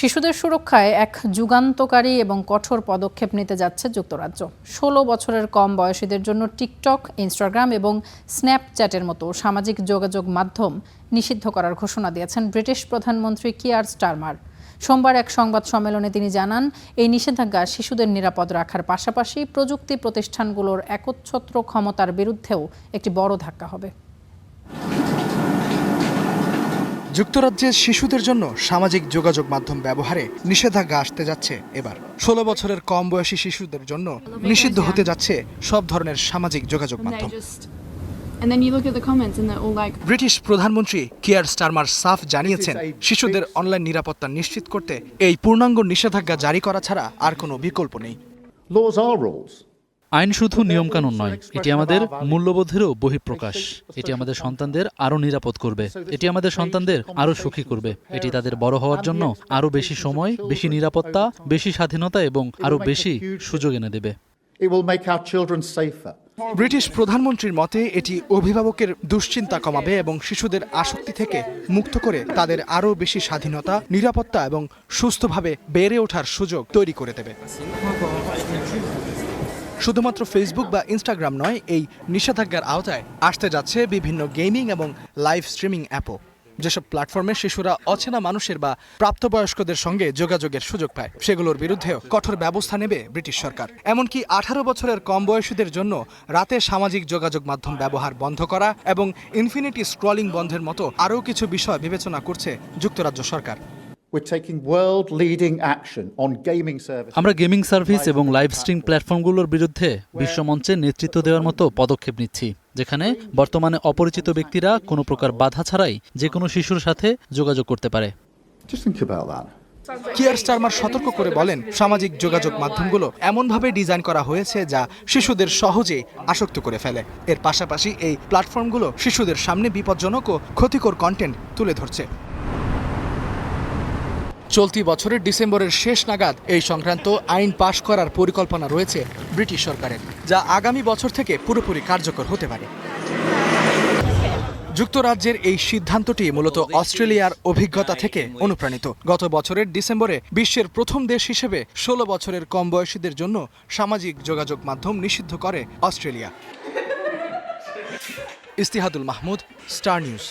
শিশুদের সুরক্ষায় এক যুগান্তকারী এবং কঠোর পদক্ষেপ নিতে যাচ্ছে যুক্তরাজ্য। ১৬ বছরের কম বয়সীদের জন্য টিকটক, ইনস্টাগ্রাম এবং স্ন্যাপচ্যাটের মতো সামাজিক যোগাযোগ মাধ্যম নিষিদ্ধ করার ঘোষণা দিয়েছেন ব্রিটিশ প্রধানমন্ত্রী কিয়ার স্টারমার। সোমবার এক সংবাদ সম্মেলনে তিনি জানান, এই নিষেধাজ্ঞা শিশুদের নিরাপদ রাখার পাশাপাশি প্রযুক্তি প্রতিষ্ঠানগুলোর একচ্ছত্র ক্ষমতার বিরুদ্ধেও একটি বড় ধাক্কা হবে। যুক্তরাজ্যের শিশুদের জন্য সামাজিক যোগাযোগ মাধ্যম ব্যবহারে নিষেধাজ্ঞা আসতে যাচ্ছে এবার। ১৬ বছরের কম বয়সী শিশুদের জন্য নিষিদ্ধ হতে যাচ্ছে সব ধরনের সামাজিক যোগাযোগ মাধ্যম। ব্রিটিশ প্রধানমন্ত্রী কিয়ার স্টারমার সাফ জানিয়েছেন, শিশুদের অনলাইন নিরাপত্তা নিশ্চিত করতে এই পূর্ণাঙ্গ নিষেধাজ্ঞা জারি করা ছাড়া আর কোনো বিকল্প নেই। আইন শুধু নিয়মকানুন নয়, এটি আমাদের মূল্যবোধেরও বহিঃপ্রকাশ। এটি আমাদের সন্তানদের আরও নিরাপদ করবে, এটি আমাদের সন্তানদের আরও সুখী করবে, এটি তাদের বড় হওয়ার জন্য আরও বেশি সময়, বেশি নিরাপত্তা, বেশি স্বাধীনতা এবং আরও বেশি সুযোগ এনে দেবে। ব্রিটিশ প্রধানমন্ত্রীর মতে এটি অভিভাবকের দুশ্চিন্তা কমাবে এবং শিশুদের আসক্তি থেকে মুক্ত করে তাদের আরও বেশি স্বাধীনতা, নিরাপত্তা এবং সুস্থভাবে বেড়ে ওঠার সুযোগ তৈরি করে দেবে। শুধুমাত্র ফেসবুক বা ইনস্টাগ্রাম নয়, এই নিষেধাজ্ঞার আওতায় আসতে যাচ্ছে বিভিন্ন গেমিং এবং লাইভ স্ট্রিমিং অ্যাপও, যেসব প্ল্যাটফর্মে শিশুরা অচেনা মানুষের বা প্রাপ্তবয়স্কদের সঙ্গে যোগাযোগের সুযোগ পায়, সেগুলোর বিরুদ্ধেও কঠোর ব্যবস্থা নেবে ব্রিটিশ সরকার। এমনকি 18 বছরের কম বয়সীদের জন্য রাতে সামাজিক যোগাযোগ মাধ্যম ব্যবহার বন্ধ করা এবং ইনফিনিটি স্ক্রলিং বন্ধের মতো আরও কিছু বিষয় বিবেচনা করছে যুক্তরাজ্য সরকার। আমরা গেমিং সার্ভিস এবং লাইভ স্ট্রিম প্ল্যাটফর্মগুলোর বিরুদ্ধে বিশ্বমঞ্চে নেতৃত্ব দেওয়ার মতো পদক্ষেপ নিচ্ছি, যেখানে বর্তমানে অপরিচিত ব্যক্তিরা কোনো প্রকার বাধা ছাড়াই যে কোনো শিশুর সাথে যোগাযোগ করতে পারে। কিয়ার স্টারমার সতর্ক করে বলেন, সামাজিক যোগাযোগ মাধ্যমগুলো এমনভাবে ডিজাইন করা হয়েছে যা শিশুদের সহজেই আসক্ত করে ফেলে। এর পাশাপাশি এই প্ল্যাটফর্মগুলো শিশুদের সামনে বিপজ্জনক ও ক্ষতিকর কন্টেন্ট তুলে ধরছে। চলতি বছরের ডিসেম্বরের শেষ নাগাদ এই সংক্রান্ত আইন পাশ করার পরিকল্পনা রয়েছে ব্রিটিশ সরকারের, যা আগামী বছর থেকে পুরোপুরি কার্যকর হতে পারে। যুক্তরাজ্যের এই সিদ্ধান্তটি মূলত অস্ট্রেলিয়ার অভিজ্ঞতা থেকে অনুপ্রাণিত। গত বছরের ডিসেম্বরে বিশ্বের প্রথম দেশ হিসেবে ১৬ বছরের কম বয়সীদের জন্য সামাজিক যোগাযোগ মাধ্যম নিষিদ্ধ করে Australia. Istihadul Mahmud, Star news.